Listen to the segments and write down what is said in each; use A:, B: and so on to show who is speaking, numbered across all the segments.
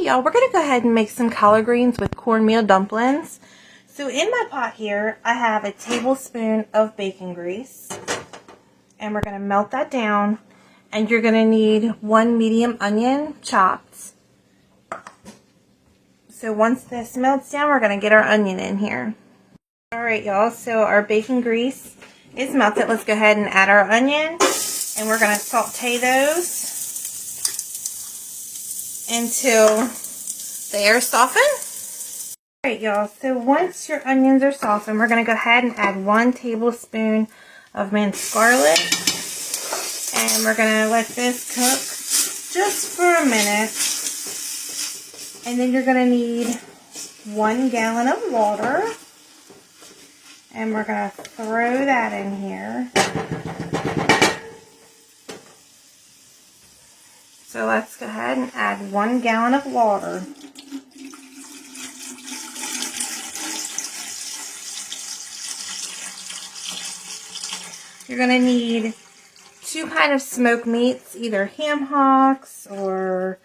A: y'all, we're gonna go ahead and make some collard greens with cornmeal dumplings. So in my pot here, I have a tablespoon of bacon grease, and we're gonna melt that down. And you're gonna need 1 medium onion chopped. So once this melts down, we're gonna get our onion in here. All right, y'all, so our bacon grease is melted. Let's go ahead and add our onion, and we're gonna saute those until they are softened. All right, y'all, so once your onions are softened, we're gonna go ahead and add 1 tablespoon of minced garlic. And we're going to let this cook just for a minute. And then you're going to need 1 gallon of water. And we're going to throw that in here. So let's go ahead and add 1 gallon of water. You're going to need 2 kind of smoked meats, either ham hocks or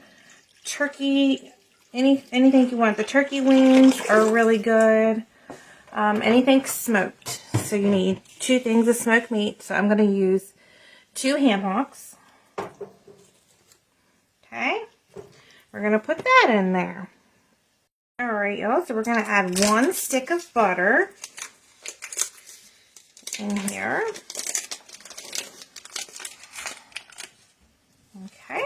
A: turkey, anything you want. The turkey wings are really good. Anything smoked. So you need 2 things of smoked meat. So I'm going to use 2 ham hocks. Okay. We're going to put that in there. Alright, y'all. So we're going to add 1 stick of butter in here. Okay.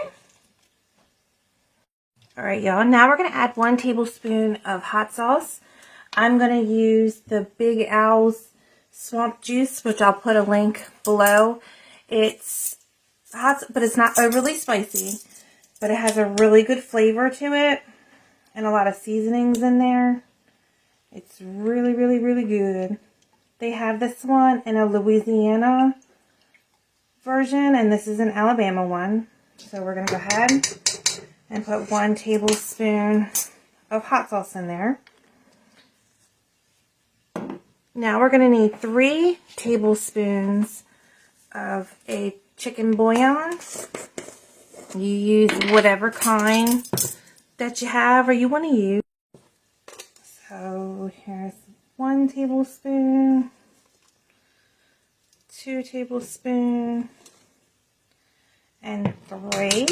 A: Alright, y'all. Now we're going to add 1 tablespoon of hot sauce. I'm going to use the Big Al's Swamp Juice, which I'll put a link below. It's hot, but it's not overly spicy. But it has a really good flavor to it. And a lot of seasonings in there. It's really, really, really good. They have this one in a Louisiana version, and this is an Alabama one. So we're going to go ahead and put 1 tablespoon of hot sauce in there. Now we're going to need 3 tablespoons of a chicken bouillon. You use whatever kind that you have or you want to use. So here's 1 tablespoon, 2 tablespoons, and 3.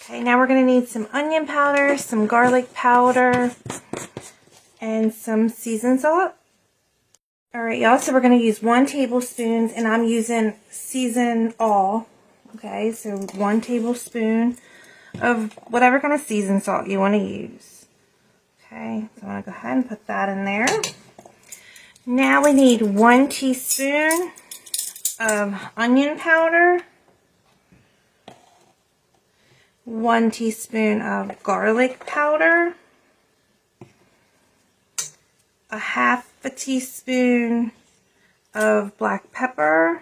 A: Okay, now we're going to need some onion powder, some garlic powder, and some seasoned salt. Alright, y'all, so we're going to use 1 tablespoon, and I'm using season all. Okay, so 1 tablespoon of whatever kind of seasoned salt you want to use. Okay, so I'm going to go ahead and put that in there. Now we need 1 teaspoon of onion powder, 1 teaspoon of garlic powder, 1/2 teaspoon of black pepper,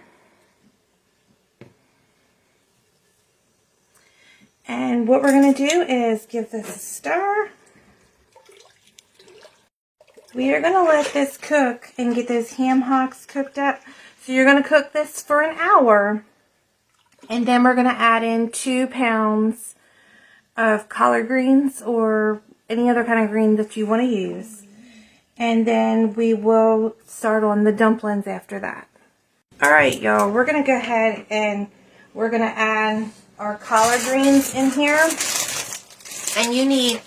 A: and what we're going to do is give this a stir. We are going to let this cook and get those ham hocks cooked up. So you're going to cook this for an hour, and then we're going to add in 2 pounds of collard greens or any other kind of green that you want to use. And then we will start on the dumplings after that. Alright, y'all, we're going to go ahead and we're going to add our collard greens in here. And you need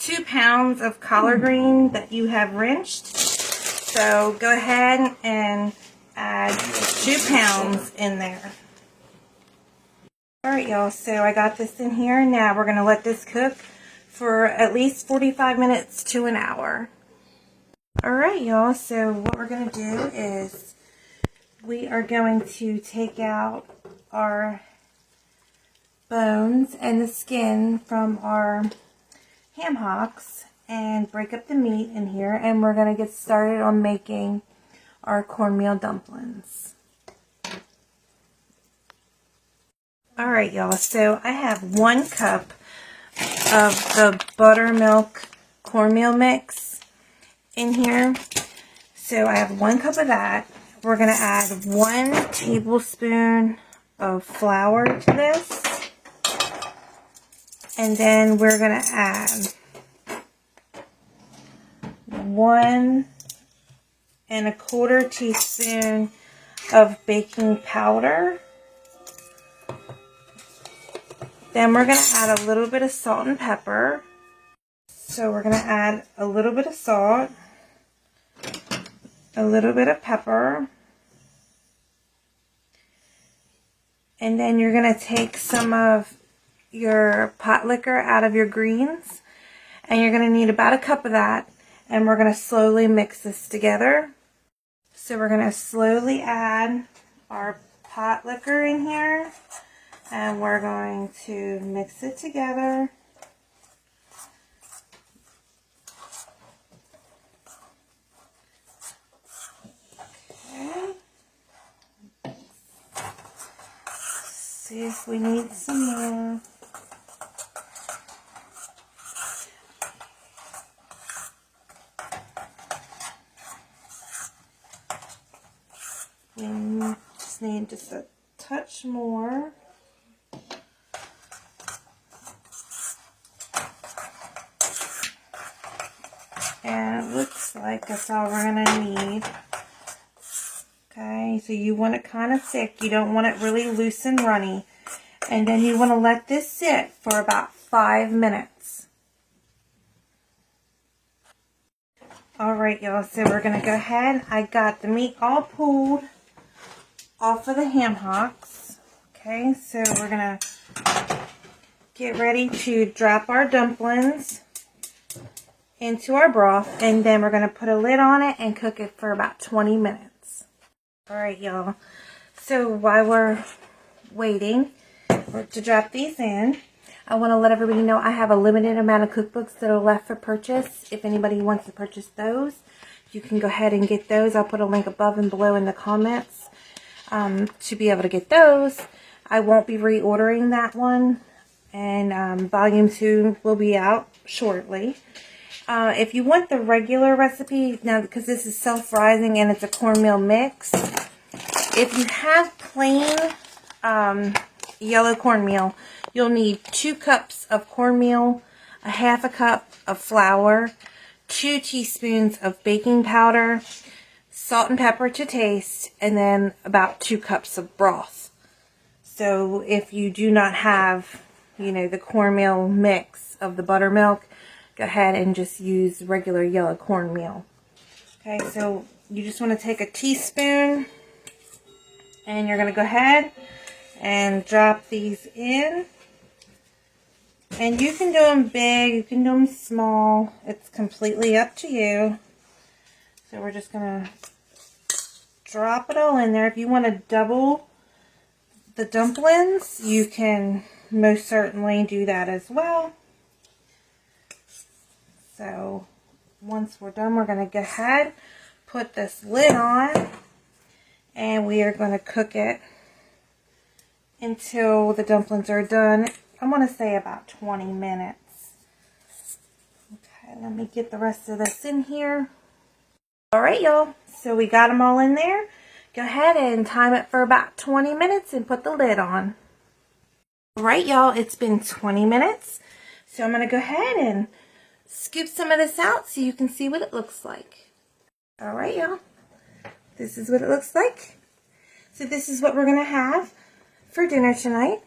A: 2 pounds of collard green that you have rinsed. So go ahead and add 2 pounds in there. Alright, y'all, so I got this in here. Now we're going to let this cook for at least 45 minutes to an hour. Alright, y'all, so what we're going to do is we are going to take out our bones and the skin from our ham hocks and break up the meat in here, and we're going to get started on making our cornmeal dumplings. Alright, y'all, so I have 1 cup of the buttermilk cornmeal mix in here. So I have 1 cup of that. We're going to add 1 tablespoon of flour to this. And then we're going to add 1 1/4 teaspoon of baking powder. Then we're going to add a little bit of salt and pepper. So we're going to add a little bit of salt, a little bit of pepper, and then you're going to take some of your pot liquor out of your greens, and you're going to need about 1 cup of that, and we're going to slowly mix this together. So we're going to slowly add our pot liquor in here, and we're going to mix it together. Okay. See if we need some more. We just need just a touch more. And it looks like that's all we're going to need. Okay, so you want it kind of thick. You don't want it really loose and runny. And then you want to let this sit for about 5 minutes. Alright, y'all, so we're going to go ahead. I got the meat all pulled off of the ham hocks. Okay, so we're going to get ready to drop our dumplings into our broth, and then we're going to put a lid on it and cook it for about 20 minutes. Alright, y'all, so while we're waiting to drop these in, I want to let everybody know I have a limited amount of cookbooks that are left for purchase. If anybody wants to purchase those, you can go ahead and get those. I'll put a link above and below in the comments to be able to get those. I won't be reordering that one, and volume 2 will be out shortly. If you want the regular recipe, now because this is self-rising and it's a cornmeal mix, if you have plain yellow cornmeal, you'll need 2 cups of cornmeal, 1/2 cup of flour, 2 teaspoons of baking powder, salt and pepper to taste, and then about 2 cups of broth. So if you do not have, you know, the cornmeal mix of the buttermilk, go ahead and just use regular yellow cornmeal. Okay, so you just want to take a teaspoon, and you're going to go ahead and drop these in. And you can do them big, you can do them small. It's completely up to you. So we're just going to drop it all in there. If you want to double the dumplings, you can most certainly do that as well. So once we're done, we're going to go ahead, put this lid on, and we are going to cook it until the dumplings are done. I want to say about 20 minutes. Okay, let me get the rest of this in here. Alright, y'all, so we got them all in there. Go ahead and time it for about 20 minutes and put the lid on. Alright, y'all, it's been 20 minutes. So I'm going to go ahead and scoop some of this out so you can see what it looks like. Alright, y'all, this is what it looks like. So this is what we're going to have for dinner tonight.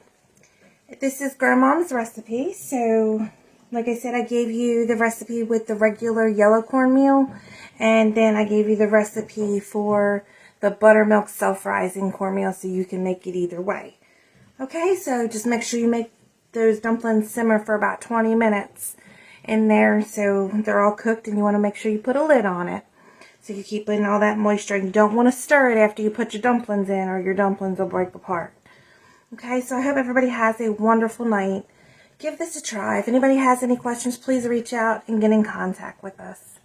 A: This is Grandma's recipe. So like I said, I gave you the recipe with the regular yellow cornmeal, and then I gave you the recipe for the buttermilk self-rising cornmeal, so you can make it either way. Okay, so just make sure you make those dumplings simmer for about 20 minutes in there so they're all cooked, and you want to make sure you put a lid on it so you keep in all that moisture. You don't want to stir it after you put your dumplings in, or your dumplings will break apart. Okay, so I hope everybody has a wonderful night. Give this a try. If anybody has any questions, please reach out and get in contact with us.